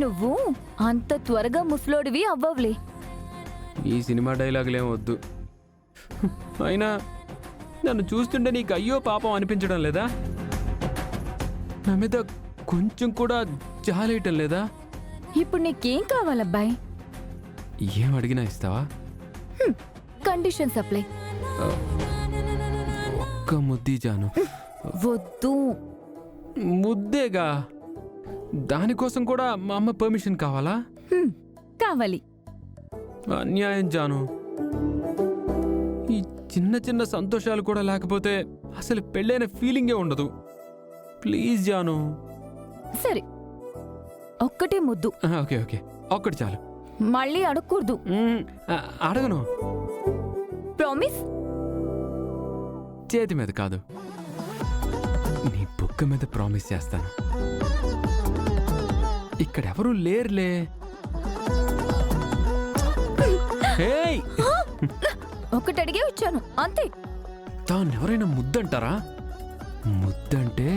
నువ్వు అంత త్వరగా ముసలోడివి అవ్వవులే. ఈ సినిమా డైలాగులేం వద్దు. అయినా నన్ను చూస్తుంటే నీకు అయ్యో పాపం అనిపించడం లేదా? నా మీద కొంచెం కూడా జాలేయటం లేదా? ఇప్పుడు నీకేం కావాలబ్బాయి? ఏం అడిగినా ఇస్తావా? Condition supply. ఒక్క ముద్ది జాను. వద్దు. ముద్దేగా, దానికోసం కూడా మా అమ్మ పర్మిషన్ కావాలా? కావాలి. అన్యాయం జాను. ఈ చిన్న చిన్న సంతోషాలు కూడా లేకపోతే అసలు పెళ్ళైన ఫీలింగే ఉండదు. ప్లీజ్ జాను. సరే, ఒక్కటే ముద్దు. ఓకే ఓకే, ఒక్కటి చాలు. మళ్ళీ అడగకూడదు. అడగను. ప్రామిస్? చేతి మీద కాదు, నీ బుక్క మీద ప్రామిస్ చేస్తాను. ఇక్కడెవరూ లేరులే. ఒకటి అడిగే వచ్చాను అంతే. తానెవరైనా ముద్దంటారా? ముద్దంటే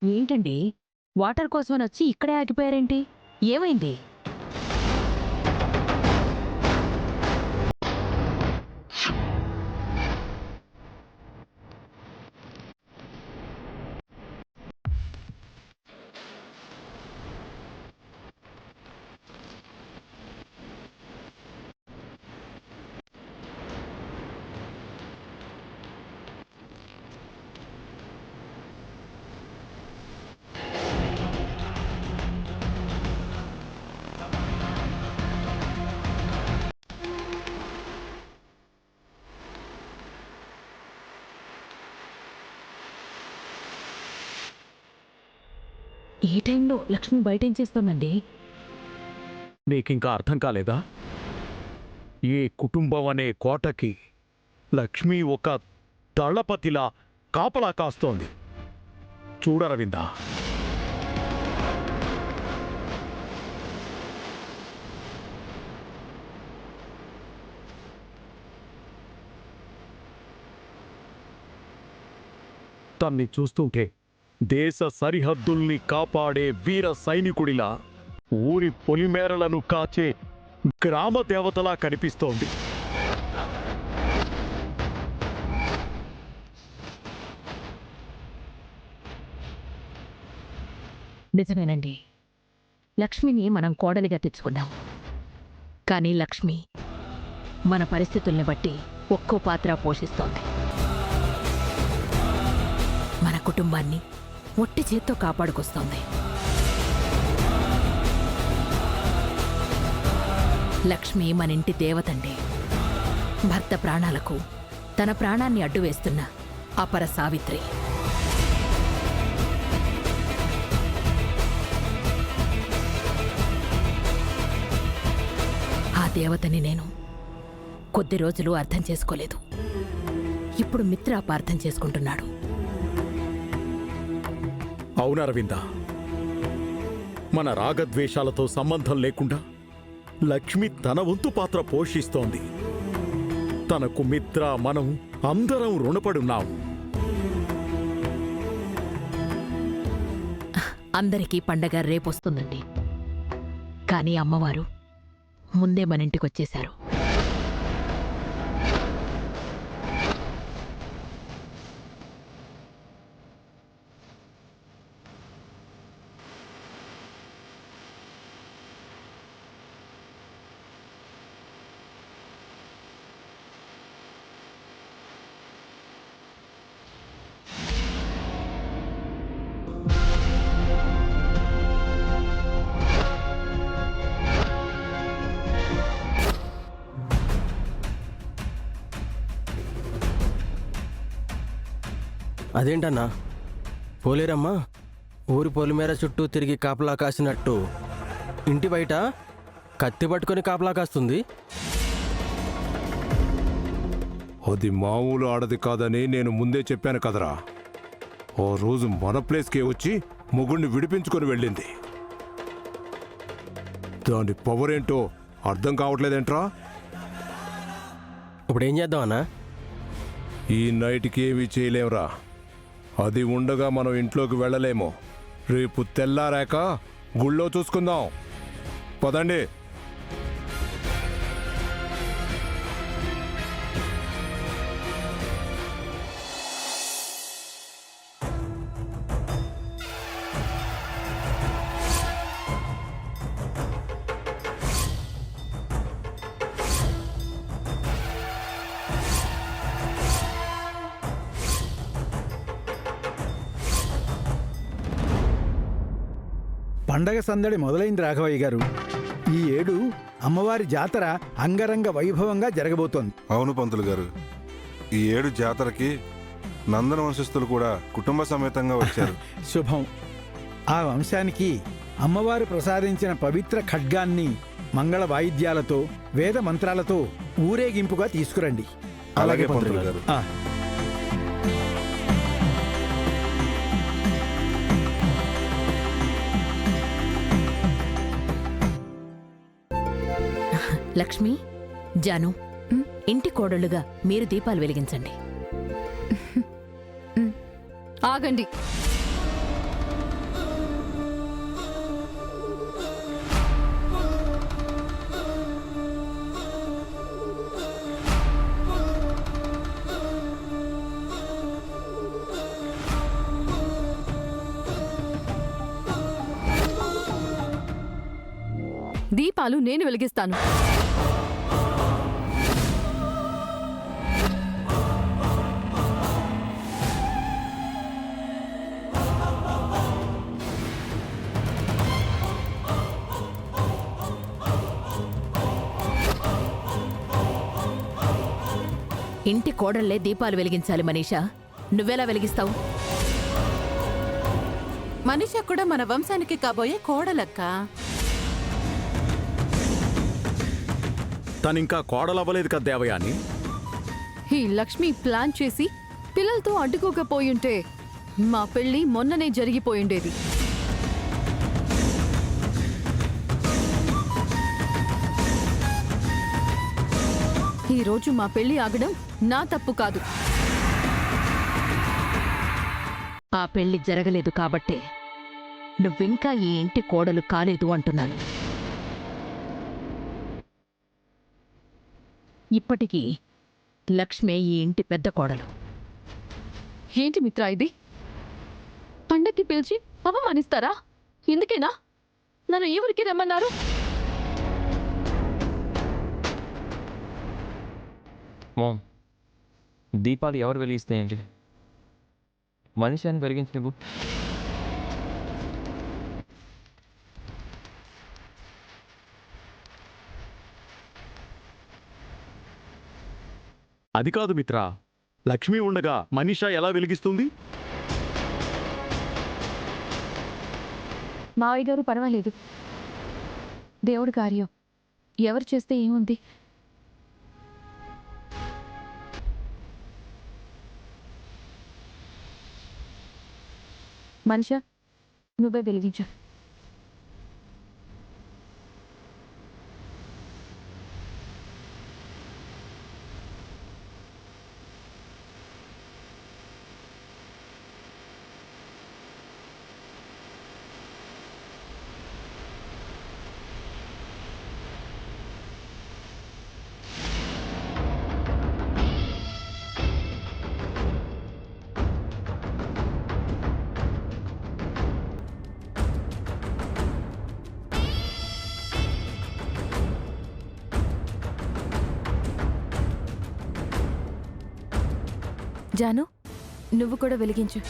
ఏంటండి, వాటర్ కోసమని వచ్చి ఇక్కడే ఆగిపోయారేంటి? ఏమైంది? ఈ టైంలో లక్ష్మి బయట ఏం చేస్తోందండి? నీకింకా అర్థం కాలేదా? ఈ కుటుంబం అనే కోటకి లక్ష్మి ఒక దళపతిలా కాపలా కాస్తోంది. చూడరవిందా, తన్ని చూస్తుంటే దేశ సరిహద్దుల్ని కాపాడే వీర సైనికుడిలా, ఊరి పొలిమేరలను కాచే గ్రామ దేవతలా కనిపిస్తోంది. నిజమేనండి, లక్ష్మిని మనం కోడలిగా తెచ్చుకున్నాం. కానీ లక్ష్మి మన పరిస్థితుల్ని బట్టి ఒక్కో పాత్ర పోషిస్తోంది. మన కుటుంబాన్ని ఒట్టి చేత్తో కాపాడుకొస్తోంది. లక్ష్మి మన ఇంటి దేవతండి. భర్త ప్రాణాలకు తన ప్రాణాన్ని అడ్డు వేస్తున్న అపర సావిత్రి. ఆ దేవతని నేను కొద్ది రోజులు అర్థం చేసుకోలేదు. ఇప్పుడు మిత్ర అపార్థం చేసుకుంటున్నాడు. అవునా రవింద, మన రాగద్వేషాలతో సంబంధం లేకుండా లక్ష్మి తన వంతు పాత్ర పోషిస్తోంది. తనకు మిత్ర, మనం అందరం రుణపడున్నాం. అందరికీ పండగ రేపొస్తుందండి. కానీ అమ్మవారు ముందే మన ఇంటికొచ్చేశారు. అదేంటన్నా పోలేరమ్మా ఊరి పొలిమేర చుట్టూ తిరిగి కాపలా కాసినట్టు ఇంటి బయట కత్తి పట్టుకొని కాపలా కాస్తుంది. అది మామూలు ఆడది కాదని నేను ముందే చెప్పాను కదరా. ఓ రోజు మన ప్లేస్కే వచ్చి మొగుడిని విడిపించుకొని వెళ్ళింది. దాని పవర్ ఏంటో అర్థం కావట్లేదేంట్రా? ఇప్పుడు ఏం చేద్దాం అన్నా? ఈ నైట్కి ఏమీ చేయలేవురా. అది ఉండగా మనం ఇంట్లోకి వెళ్ళలేము. రేపు తెల్లారాక గుళ్ళో చూసుకుందాం. పదండి. పండగ సందడి మొదలైంది రాఘవయ్య గారు. ఈ ఏడు అమ్మవారి జాతర అంగరంగ వైభవంగా జరగబోతోంది. అవును పంతులు గారు, ఈ ఏడు జాతరకి నందన వంశస్థులు కూడా కుటుంబ సమేతంగా వచ్చారు. శుభం. ఆ వంశానికి అమ్మవారు ప్రసాదించిన పవిత్ర ఖడ్గాన్ని మంగళ వాయిద్యాలతో వేద మంత్రాలతో ఊరేగింపుగా తీసుకురండి. అలాగే పంతులు గారు. ఆ. లక్ష్మి, జాను, ఇంటి కోడళ్ళుగా మీరు దీపాలు వెలిగించండి. ఆగండి. దీపాలు నేను వెలిగిస్తాను. ఇంటి కోడళ్లే దీపాలు వెలిగించాలి. మనీషా, నువ్వెలా వెలిగిస్తావు? మనీషా కూడా మన వంశానికి కాబోయే కోడలక్క. తనింకా కోడలవ్వలేదు కదా దేవయాని. ఈ లక్ష్మి ప్లాన్ చేసి పిల్లలతో అడ్డుకోకపోయుంటే మా పెళ్లి మొన్ననే జరిగిపోయిండేది. ఈరోజు మా పెళ్లి ఆగడం నా తప్పు కాదు. ఆ పెళ్లి జరగలేదు కాబట్టే నువ్వింకా ఈ ఇంటి కోడలు కాలేదు అంటున్నాను. ఇప్పటికీ లక్ష్మే ఈ ఇంటి పెద్ద కోడలు. ఏంటి మిత్ర ఇది? పండక్కి పిలిచి అవమానిస్తారా? ఎందుకేనా నన్ను ఈ ఊరికి రమ్మన్నారు? మామ్, దీపాలు ఎవరు వెలిగిస్తాయండి? మనిషి అని వెలిగించి నువ్వు. అది కాదు మిత్రా, లక్ష్మి ఉండగా మనీషా ఎలా వెలిగిస్తుంది? మావయ్య గారు పర్వాలేదు, దేవుడి కార్యం ఎవరు చేస్తే ఏముంది. మనిషా, నువ్వే వెలిగించు. జాను, నువ్వు కూడా వెలిగించు.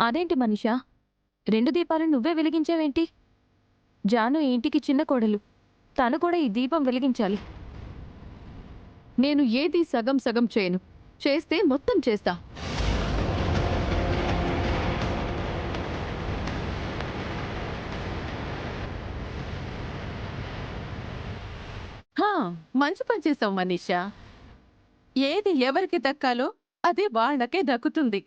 అదేంటి మనీషా, 2 దీపాలు నువ్వే వెలిగించావేంటి? జాను ఈ ఇంటికి చిన్న కోడలు, తను కూడా ఈ దీపం వెలిగించాలి. నేను ఏది సగం సగం చేయను, చేస్తే మొత్తం చేస్తా. మంచి పని చేసావు మనీషా. ఏది ఎవరికి దక్కాలో అది వాళ్ళకే దక్కుతుంది.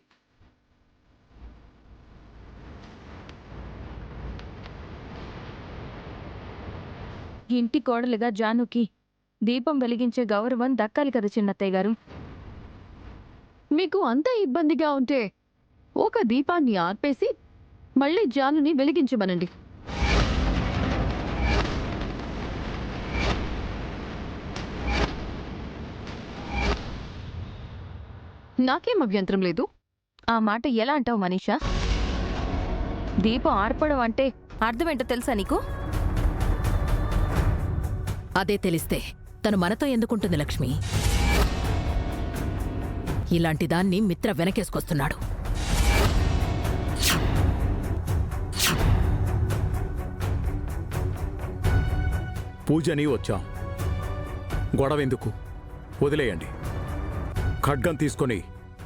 ఇంటి కోడలుగా జానుకి దీపం వెలిగించే గౌరవం దక్కాలి కదా చిన్నత్తయ్య గారు. మీకు అంత ఇబ్బందిగా ఉంటే ఒక దీపాన్ని ఆర్పేసి మళ్ళీ జానుని వెలిగించమనండి. నాకేం అభ్యంతరం లేదు. ఆ మాట ఎలా అంటావు మనీషా? దీపం ఆర్పడం అంటే అర్థమేంటో తెలుసా నీకు? అదే తెలిస్తే తను మనతో ఎందుకుంటుంది లక్ష్మి? ఇలాంటి దాన్ని మిత్ర వెనకేసుకొస్తున్నాడు. పూజని వచ్చాం, గొడవెందుకు? వదిలేయండి. ఖడ్గం తీసుకొని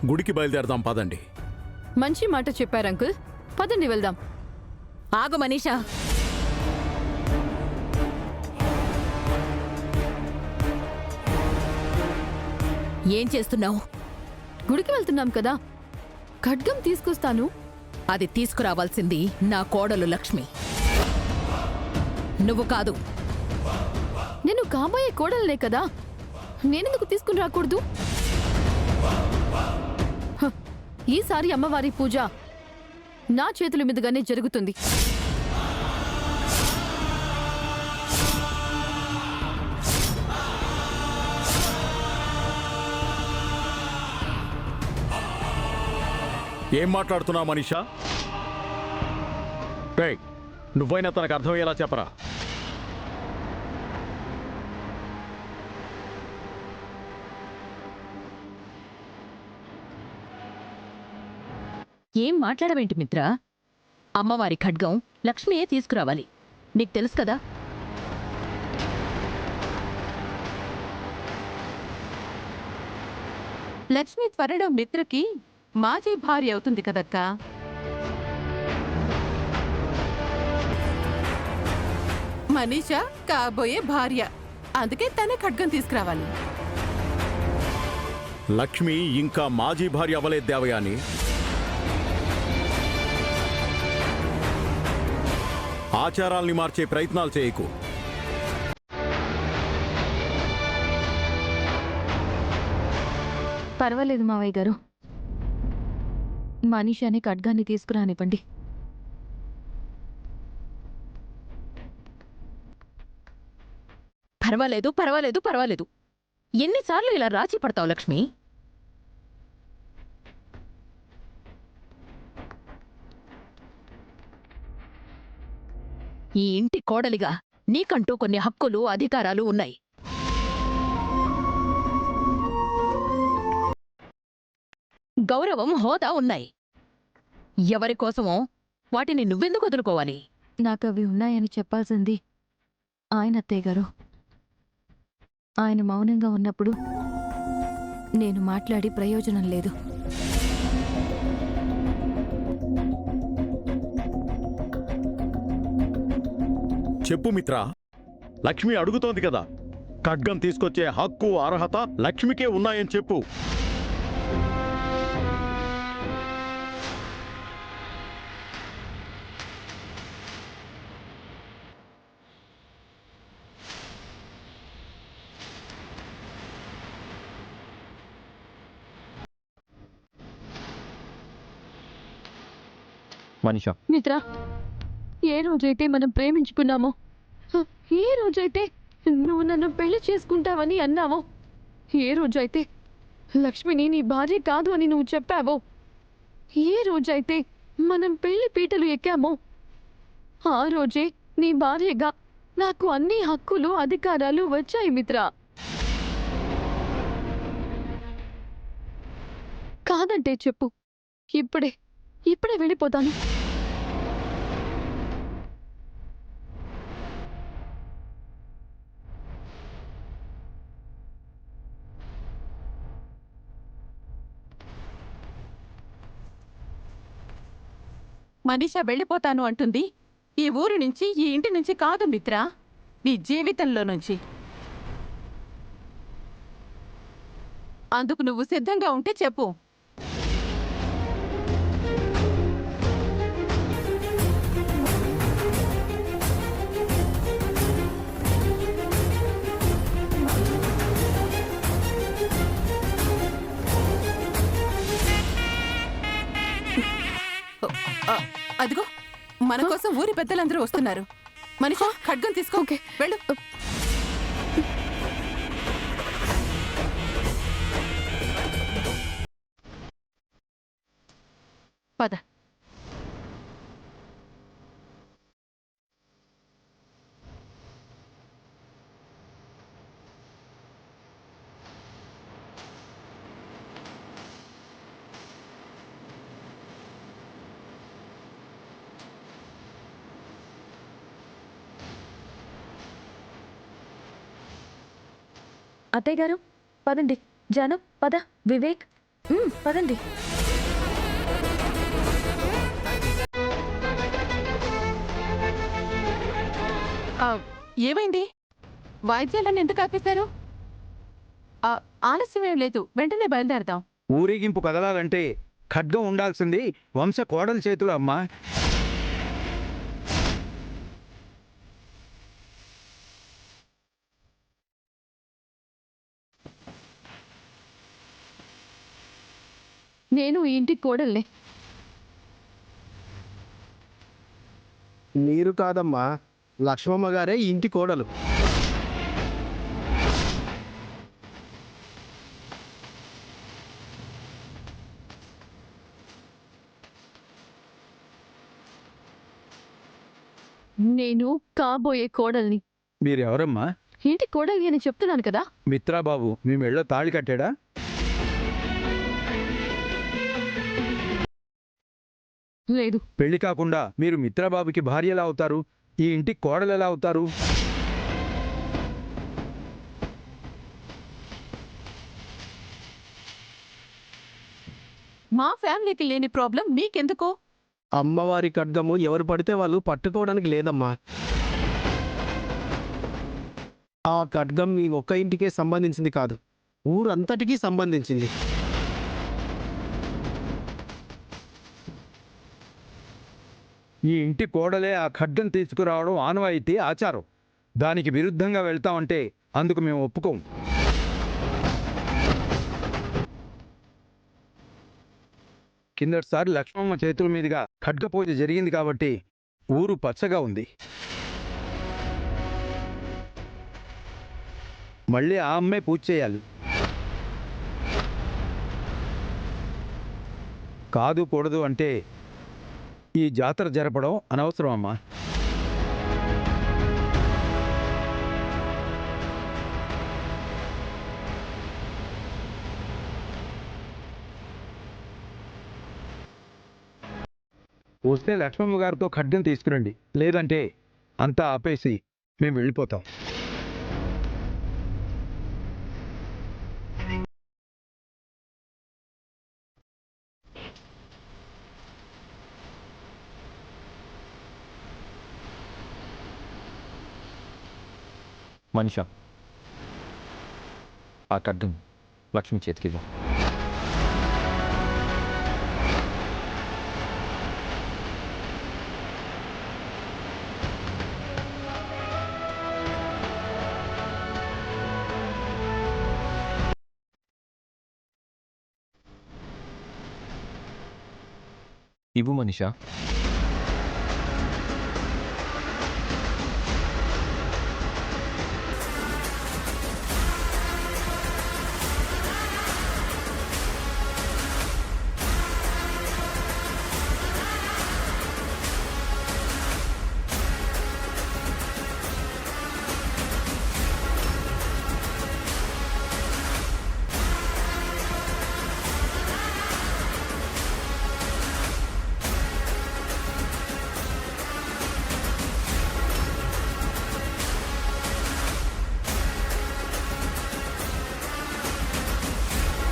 గుడికి బయలుదేరదాం పదండి. మంచి మాట చెప్పారు అంకుల్, పదండి వెళ్దాం. ఆగు మనీషా. ఏం చేస్తున్నావు? గుడికి వెళ్తున్నాం కదా, ఖడ్గం తీసుకొస్తాను. అది తీసుకురావాల్సింది నా కోడలు లక్ష్మి, నువ్వు కాదు. నేను కాబోయే కోడలనే కదా, నేనెందుకు తీసుకుని రాకూడదు? హ, ఈసారి అమ్మవారి పూజ నా చేతుల మీదుగానే జరుగుతుంది. ఏం మాట్లాడుతున్నావు మనీషా? నువ్వైనా తనకు అర్థమయ్యేలా చెప్పరా. ఏం మాట్లాడవేంటి మిత్ర? అమ్మవారి ఖడ్గం లక్ష్మియే తీసుకురావాలి, నీకు తెలుసు కదా. లక్ష్మి త్వరలో మిత్రకి మాజీ భార్య అవుతుంది కదక్కా. మనీషా కాబోయే భార్య, అందుకే తనే ఖడ్గం తీసుకురావాలి. లక్ష్మి ఇంకా మాజీ భార్య అవ్వలేదు దేవయాని. ఆచారాల్ని మార్చే ప్రయత్నాలు చేయకు. పర్వాలేదు మావయ్య గారు, మనీషాని ఖడ్గాన్ని తీసుకురానివ్వండి. పర్వాలేదు పర్వాలేదు పర్వాలేదు, ఎన్నిసార్లు ఇలా రాజీ పడతావు లక్ష్మి? ఈ ఇంటి కోడలిగా నీకంటూ కొన్ని హక్కులు, అధికారాలు ఉన్నాయి. గౌరవం, హోదా ఉన్నాయి. ఎవరి కోసమో వాటిని నువ్వెందుకు వదులుకోవాలి? నాకు అవి ఉన్నాయని చెప్పాల్సింది ఆయన అత్తయ్య గారు. ఆయన మౌనంగా ఉన్నప్పుడు నేను మాట్లాడి ప్రయోజనం లేదు. చెప్పు మిత్ర, లక్ష్మి అడుగుతోంది కదా, ఖడ్గం తీసుకొచ్చే హక్కు, అర్హత లక్ష్మికే ఉన్నాయని చెప్పు. మనీషా, మిత్ర, ఏ రోజైతే మనం ప్రేమించుకున్నామో, ఏ రోజైతే నువ్వు నన్ను పెళ్లి చేసుకుంటావని అన్నావో, ఏ రోజైతే లక్ష్మిని నీ భార్య కాదు అని నువ్వు చెప్పావో, ఏ రోజైతే మనం పెళ్లి పీటలు ఎక్కామో, ఆ రోజే నీ భార్యగా నాకు అన్ని హక్కులు, అధికారాలు వచ్చాయి మిత్ర. కాదంటే చెప్పు, ఇప్పుడే ఇప్పుడే వెళ్ళిపోతాను. మనీషా వెళ్ళిపోతాను అంటుంది. ఈ ఊరి నుంచి, ఈ ఇంటి నుంచి కాదు మిత్ర, నీ జీవితంలో నుంచి. అందుకు నువ్వు సిద్ధంగా ఉంటే చెప్పు. అదిగో మన కోసం ఊరి పెద్దలందరూ వస్తున్నారు. మనిషా, ఖడ్గం తీసుకో. ఓకే. వెళ్ళు. పద. అత్తయ్య గారు పదండి. జాను పద. వివేక్ పదండి. ఏమైంది? వాయిద్యాలను ఎందుకు ఆపేశారు? ఆలస్యమేం లేదు, వెంటనే బయలుదేరదాం. ఊరేగింపు కదలాలంటే ఖడ్గం ఉండాల్సింది వంశ కోడల చేతులు అమ్మా. నేను ఈ ఇంటికి కోడల్నే. మీరు కాదమ్మా, లక్ష్మమ్మ గారే ఈ ఇంటి కోడలు. నేను కాబోయే కోడల్ని. మీరెవరమ్మా? ఇంటి కోడల్ని అని చెప్తున్నాను కదా. మిత్రాబాబు మీ మెళ్ళో తాళి కట్టాడా? లేదు. పెళ్లి కాకుండా మీరు మిత్రబాబుకి భార్య ఎలా అవుతారు? ఈ ఇంటికి కోడలు ఎలా అవుతారు? మా ఫ్యామిలీకి లేని ప్రాబ్లం మీకెందుకు? అమ్మవారి ఖడ్గము ఎవరు పడితే వాళ్ళు పట్టుకోవడానికి లేదమ్మా. ఆ ఖడ్గం మీ ఒక్క ఇంటికే సంబంధించింది కాదు, ఊరంతటికీ సంబంధించింది. ఈ ఇంటి కోడలే ఆ ఖడ్గం తీసుకురావడం ఆనవాయితీ, ఆచారం. దానికి విరుద్ధంగా వెళ్తామంటే అందుకు మేము ఒప్పుకోం. కిందటిసారి లక్ష్మమ్మ చేతుల మీదుగా ఖడ్గ పూజ జరిగింది కాబట్టి ఊరు పచ్చగా ఉంది. మళ్ళీ ఆ అమ్మే పూజ చేయాలి. కాదు కూడదు అంటే ఈ జాతర జరపడం అనవసరం అమ్మా. వస్తే లక్ష్మమ్మ గారితో ఖడ్గం తీసుకురండి, లేదంటే అంతా ఆపేసి మేము వెళ్ళిపోతాం. మనిషా, ఆ ఖడ్గం లక్ష్మి చేతికివ్వు. ఇవ్వు మనిషా.